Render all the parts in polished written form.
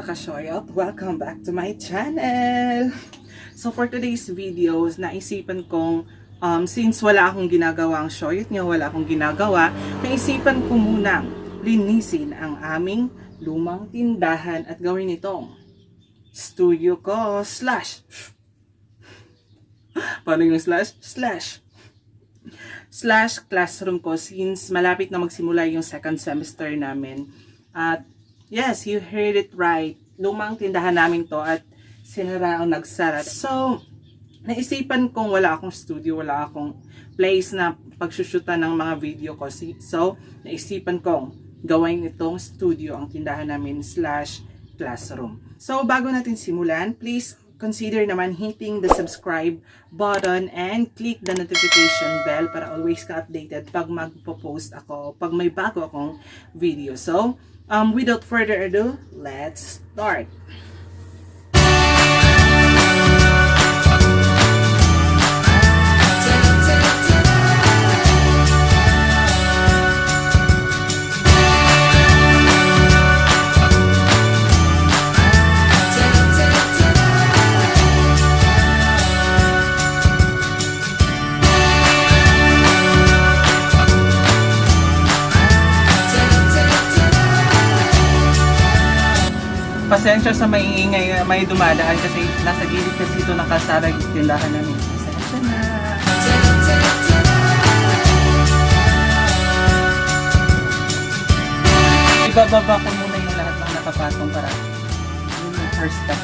mga ka-shoyot! Welcome back to my channel! So for today's videos, naisipan kong since wala akong ginagawang shoyot nyo, wala akong ginagawa, naisipan ko muna linisin ang aming lumang tindahan at gawin itong studio ko slash paano yung slash classroom ko since malapit na magsimula yung second semester namin. At yes, you heard it right. Lumang tindahan namin to at sinara o nagsara. So, naisipan kong wala akong studio, wala akong place na pagsusyutan ng mga video ko. So, naisipan kong gawin itong studio ang tindahan namin slash classroom. So, bago natin simulan, please consider naman hitting the subscribe button and click the notification bell para always ka updated pag magpo-post ako, pag may bago akong video. So, without further ado, let's start. Pasensya sa maiingay, may dumadaan kasi nasa gilid kasi ito nakasara yung tindahan namin. Pasensya na. Ibababa ko muna yung lahat ng nakapatong para yung first step.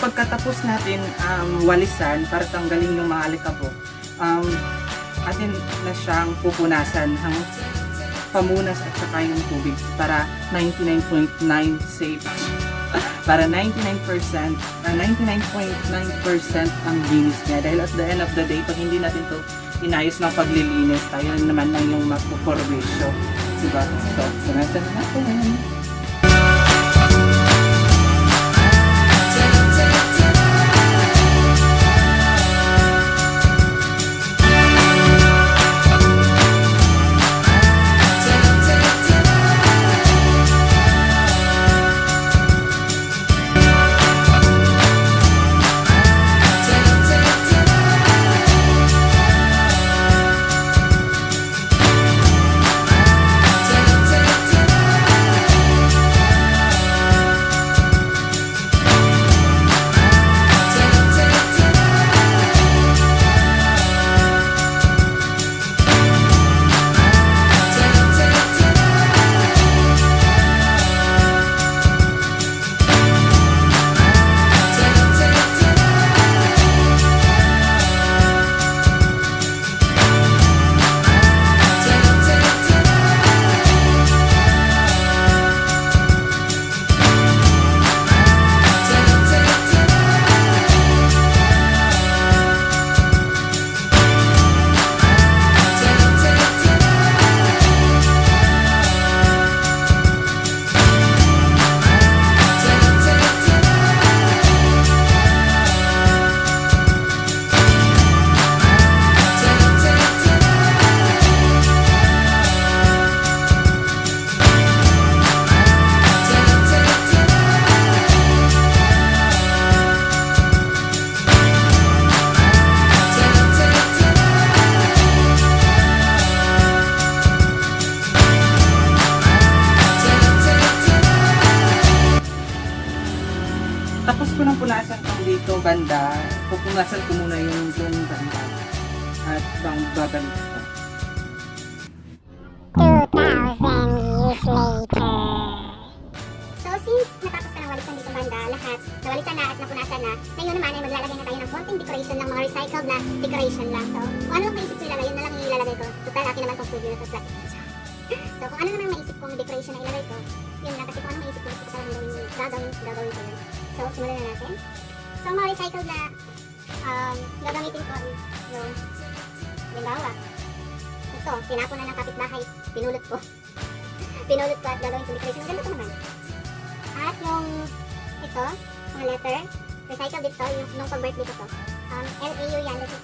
Pagkatapos natin walisan para tanggalin yung mga alikabok, atin na siyang pupunasan ng pamunas at saka yung tubig para 99.9 safe. Para 99.9% ang linis niya. Dahil at the end of the day, pag hindi natin to inayos ng paglilinis, tayo naman lang yung magpuporwisyo. Diba? So, punasan na natin. Tapos ko nang punasan ang dito banda, pupunasan ko muna yung doon banda at babalik ko. 2,000 years later. So since natapos ka ng walisan dito banda, lahat nawalisan na at napunasan na, ngayon naman ay maglalagay na tayo ng konting decoration lang, mga recycled na decoration lang. So, kung ano lang maisip ko ilalagay, yun na lang yung ilalagay ko. Total, akin naman tong studio na to, plastic siya. So, kung ano naman maisip kong decoration na ilalagay ko, yun lang. Kasi kung ano maisip ko, gusto ko talagang gagawin ko yun. So, simulan na natin. So, mga recycled na gagamitin ko is yung, halimbawa, ito, tinapon na ng kapitbahay, pinulot ko. Pinulot ko at gagawin ko decoration. Ang ganda to naman. At yung, ito, mga letter, recycle dito, yung nung pag-birthday ko to. LAU yan, that's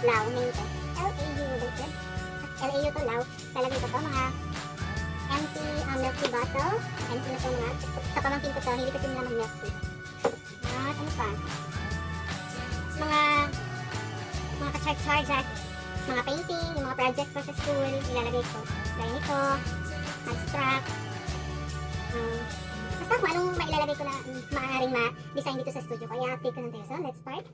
LAU, name ko. LAU, that's it. LAU to LAU. Lalagay ko to, mga empty milk tea bottle. Empty na to mga, sa pamangkin ko to, hindi kasi nila mag-milk tea. At ano pa? Mga ka-charge at mga painting, yung mga project ko sa school, ilalagay ko. Gaya nito, abstract. Basta kung anong mailalagay ko na maaaring ma-design dito sa studio ko, i-update ko lang tayo. So, let's start.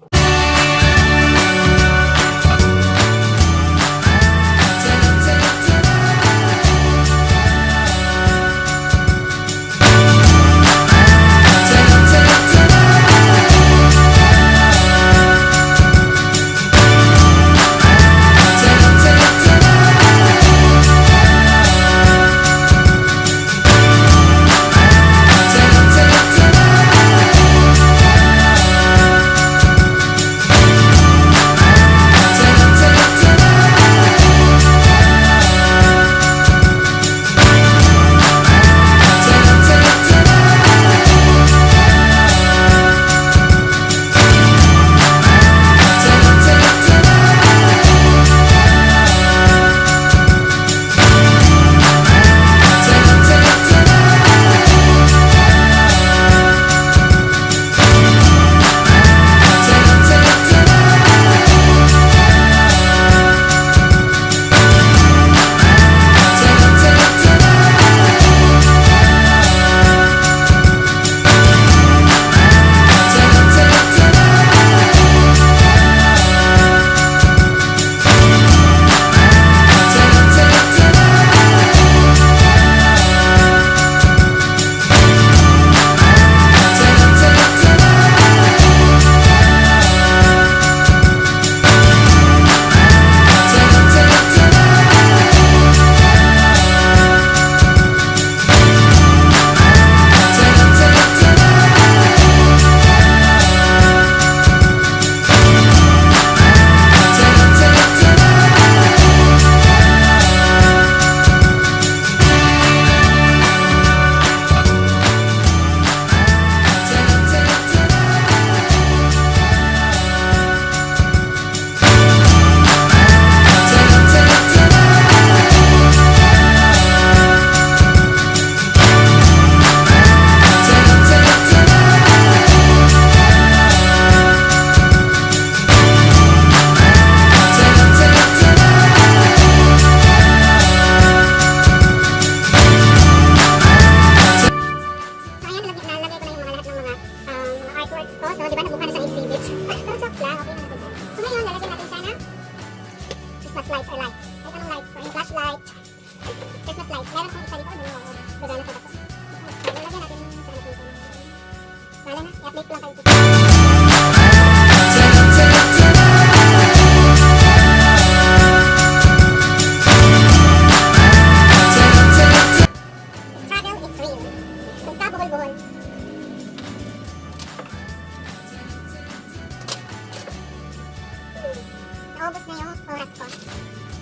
Naubos na yung oras ko.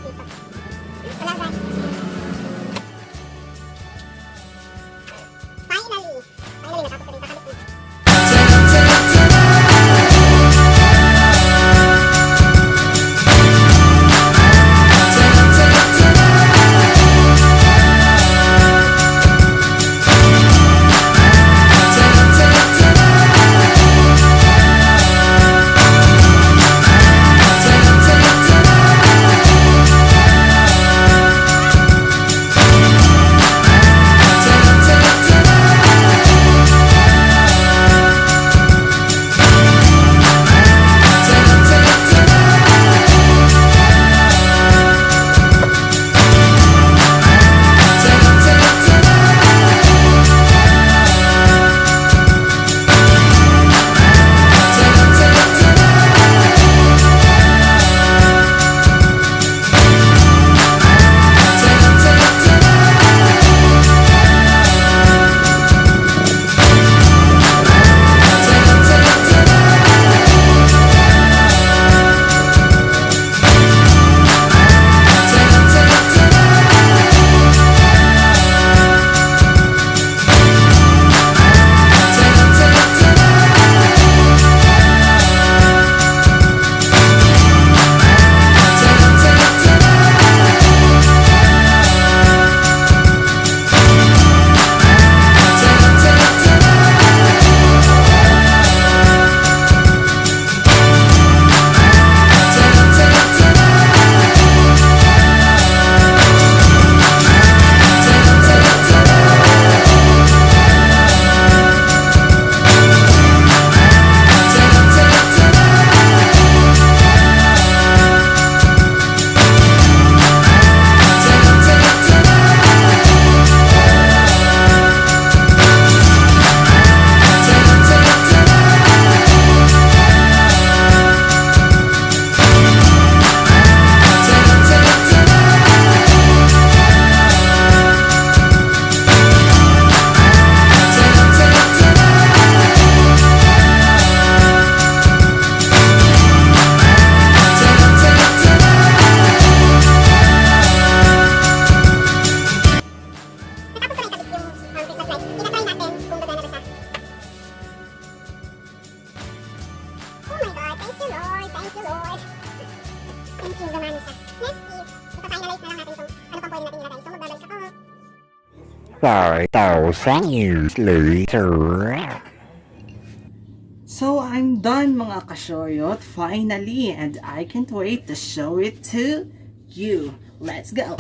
Dito. Wala guys. Finally, natapos na rin kakalik na. 5,000 years later. So, I'm done mga ka-shoyot, finally, and I can't wait to show it to you. Let's go!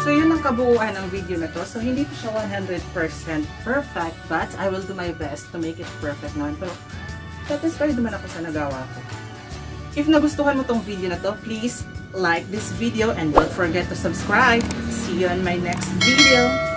So yun ang kabuuan ng video na to. So hindi ko siya 100% perfect, but I will do my best to make it perfect naman. Pero satisfied naman ako sa nagawa ko. If nagustuhan mo tong video na to, please like this video and don't forget to subscribe. See you on my next video.